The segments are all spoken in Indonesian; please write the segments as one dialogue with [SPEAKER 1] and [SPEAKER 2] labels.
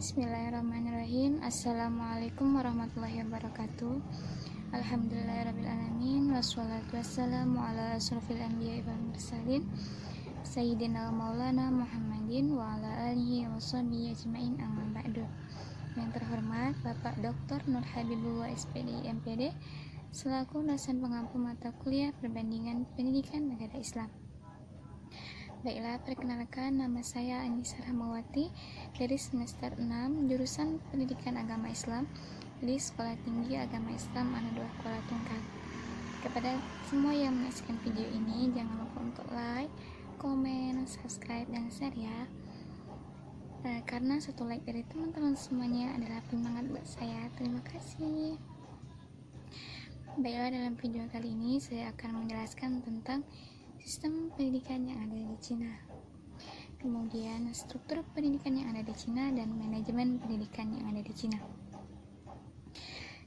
[SPEAKER 1] Bismillahirrahmanirrahim. Assalamualaikum warahmatullahi wabarakatuh. Alhamdulillahirrabbilalamin. Wassalatu wassalamu ala asrofil anbiya wal mursalin Sayyidina maulana Muhammadin wa ala alihi wa sahbihi ajma'in, amma ba'du. Yang terhormat Bapak Dr. Nur Habibullah SPD MPD selaku dosen pengampu mata kuliah perbandingan pendidikan negara Islam. Baiklah, perkenalkan, nama saya Anissa Rahmawati dari semester 6 jurusan Pendidikan Agama Islam di Sekolah Tinggi Agama Islam An-Nahdlatul Kuala Tungkal. Kepada semua yang menyaksikan video ini, jangan lupa untuk like, komen, subscribe, dan share ya. Karena satu like dari teman-teman semuanya adalah penyemangat buat saya. Terima kasih. Baiklah, dalam video kali ini saya akan menjelaskan tentang sistem pendidikan yang ada di Cina, kemudian struktur pendidikan yang ada di Cina, dan manajemen pendidikan yang ada di Cina.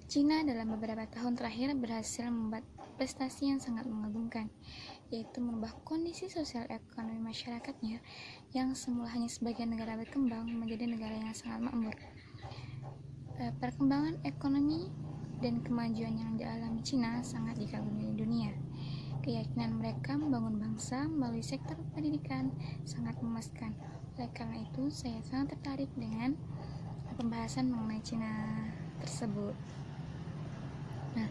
[SPEAKER 1] Cina dalam beberapa tahun terakhir berhasil membuat prestasi yang sangat mengagumkan, yaitu merubah kondisi sosial ekonomi masyarakatnya yang semula hanya sebagai negara berkembang menjadi negara yang sangat makmur. Perkembangan ekonomi dan kemajuan yang dialami Cina sangat dikagumi dunia. Keyakinan mereka membangun bangsa melalui sektor pendidikan sangat memuaskan. Oleh karena itu, saya sangat tertarik dengan pembahasan mengenai Cina tersebut. Nah,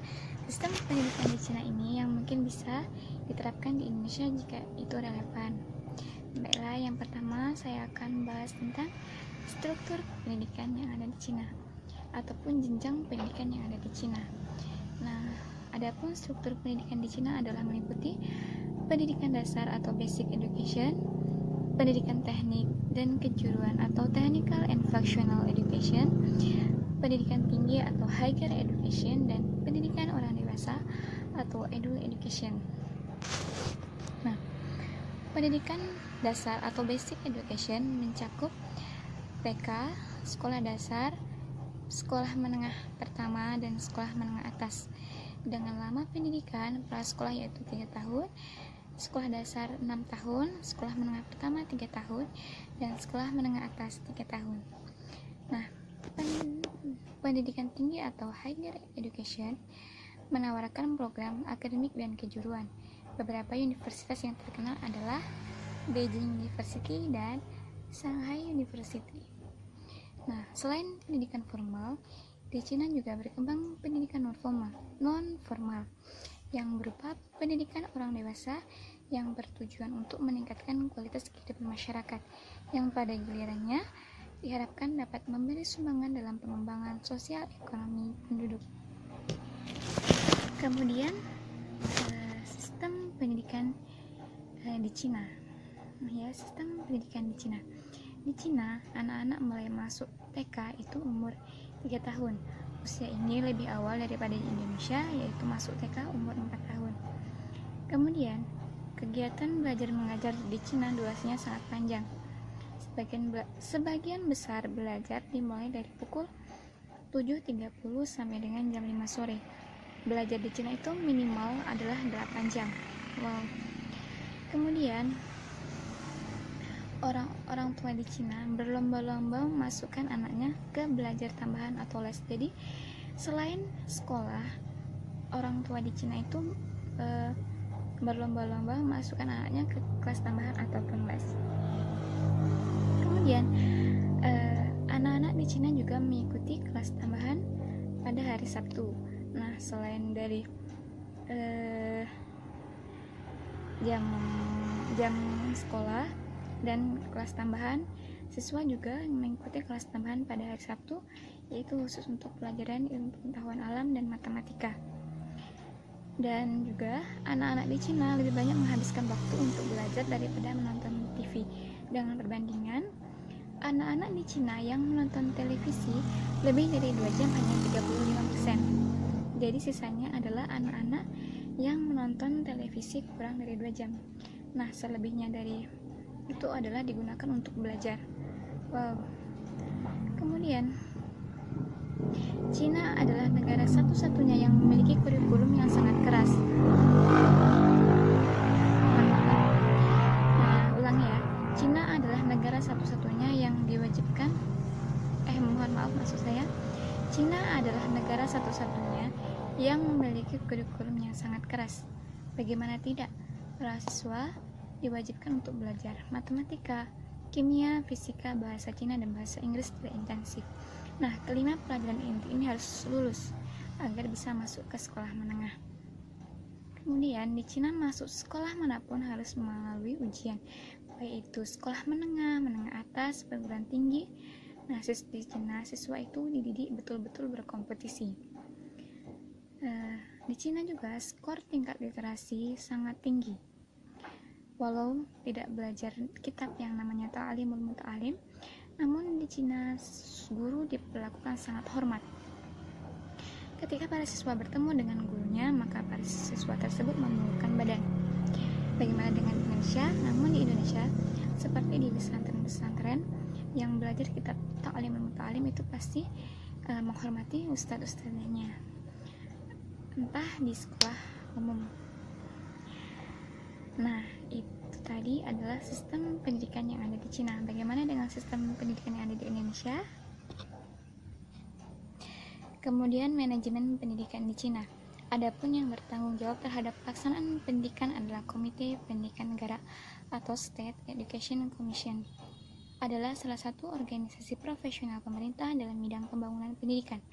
[SPEAKER 1] sistem pendidikan di Cina ini yang mungkin bisa diterapkan di Indonesia jika itu relevan. Baiklah, yang pertama saya akan bahas tentang struktur pendidikan yang ada di Cina ataupun jenjang pendidikan yang ada di Cina. Nah, adapun struktur pendidikan di Cina adalah meliputi pendidikan dasar atau basic education, pendidikan teknik dan kejuruan atau technical and vocational education, pendidikan tinggi atau higher education, dan pendidikan orang dewasa atau adult education. Nah, pendidikan dasar atau basic education mencakup TK, sekolah dasar, sekolah menengah pertama, dan sekolah menengah atas dengan lama pendidikan prasekolah yaitu 3 tahun, sekolah dasar 6 tahun, sekolah menengah pertama 3 tahun, dan sekolah menengah atas 3 tahun. Nah, pendidikan tinggi atau higher education menawarkan program akademik dan kejuruan. Beberapa universitas yang terkenal adalah Beijing University dan Shanghai University. Nah, selain pendidikan formal, di Cina juga berkembang pendidikan non formal yang berupa pendidikan orang dewasa yang bertujuan untuk meningkatkan kualitas kehidupan masyarakat yang pada gilirannya diharapkan dapat memberi sumbangan dalam pengembangan sosial ekonomi penduduk. Kemudian sistem pendidikan di Cina. Sistem pendidikan di Cina. Di Cina, anak-anak mulai masuk TK itu umur 3 tahun. Usia ini lebih awal daripada di Indonesia, yaitu masuk TK umur 4 tahun. Kemudian, kegiatan belajar mengajar di Cina durasinya sangat panjang. Sebagian besar belajar dimulai dari pukul 7.30 sampai dengan jam 5 sore. Belajar di Cina itu minimal adalah 8 jam. Wow. Kemudian, orang tua di Cina berlomba-lomba memasukkan anaknya ke belajar tambahan atau les. Jadi selain sekolah, orang tua di Cina itu berlomba-lomba memasukkan anaknya ke kelas tambahan ataupun les. Kemudian anak-anak di Cina juga mengikuti kelas tambahan pada hari Sabtu. Nah, selain dari jam sekolah dan kelas tambahan, siswa juga mengikuti kelas tambahan pada hari Sabtu, yaitu khusus untuk pelajaran ilmu pengetahuan alam dan matematika. Dan juga anak-anak di Cina lebih banyak menghabiskan waktu untuk belajar daripada menonton TV. Dengan perbandingan, anak-anak di Cina yang menonton televisi lebih dari 2 jam hanya 35%. Jadi sisanya adalah anak-anak yang menonton televisi kurang dari 2 jam. Nah, selebihnya dari itu adalah digunakan untuk belajar. Wow. Kemudian, Cina adalah negara satu-satunya yang memiliki kurikulum yang sangat keras. Nah, ulang ya. Cina adalah negara satu-satunya yang maksud saya, Cina adalah negara satu-satunya yang memiliki kurikulum yang sangat keras. Bagaimana tidak, para siswa diwajibkan untuk belajar matematika, kimia, fisika, bahasa Cina, dan bahasa Inggris secara intensif. Nah, kelima pelajaran inti ini harus lulus agar bisa masuk ke sekolah menengah. Kemudian di Cina masuk sekolah manapun harus melalui ujian, baik itu sekolah menengah, menengah atas, perguruan tinggi. Nah, di Cina siswa itu dididik betul-betul berkompetisi. Di Cina juga skor tingkat literasi sangat tinggi. Walau tidak belajar kitab yang namanya ta'alimul muta'alim, namun di Cina guru diperlakukan sangat hormat. Ketika para siswa bertemu dengan gurunya, maka para siswa tersebut menundukkan badan. Bagaimana dengan Indonesia? Namun di Indonesia, seperti di pesantren-pesantren yang belajar kitab ta'alimul muta'alim itu pasti menghormati ustadz-ustadznya, entah di sekolah umum. Nah, itu tadi adalah sistem pendidikan yang ada di Cina. Bagaimana dengan sistem pendidikan yang ada di Indonesia? Kemudian manajemen pendidikan di Cina. Adapun yang bertanggung jawab terhadap pelaksanaan pendidikan adalah Komite Pendidikan Negara atau State Education Commission. Adalah salah satu organisasi profesional pemerintah dalam bidang pembangunan pendidikan.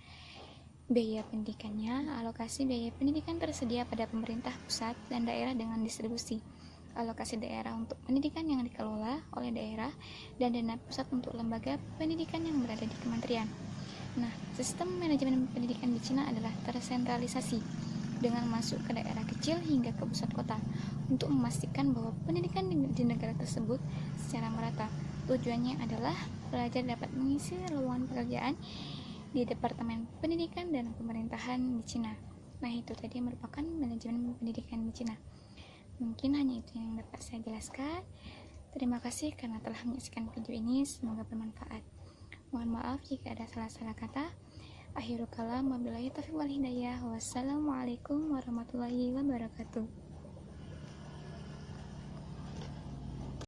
[SPEAKER 1] Biaya pendidikannya, alokasi biaya pendidikan tersedia pada pemerintah pusat dan daerah dengan distribusi. Alokasi daerah untuk pendidikan yang dikelola oleh daerah dan dana pusat untuk lembaga pendidikan yang berada di kementerian. Nah, sistem manajemen pendidikan di Cina adalah tersentralisasi dengan masuk ke daerah kecil hingga ke pusat kota untuk memastikan bahwa pendidikan di negara tersebut secara merata. Tujuannya adalah pelajar dapat mengisi lowongan pekerjaan di Departemen Pendidikan dan Pemerintahan di Cina. Nah, itu tadi merupakan manajemen pendidikan di Cina. Mungkin hanya itu yang dapat saya jelaskan. Terima kasih karena telah menyaksikan video ini, semoga bermanfaat. Mohon maaf jika ada salah-salah kata. Akhirul kalam, wabillahi taufiq wal hidayah. Wassalamualaikum warahmatullahi wabarakatuh.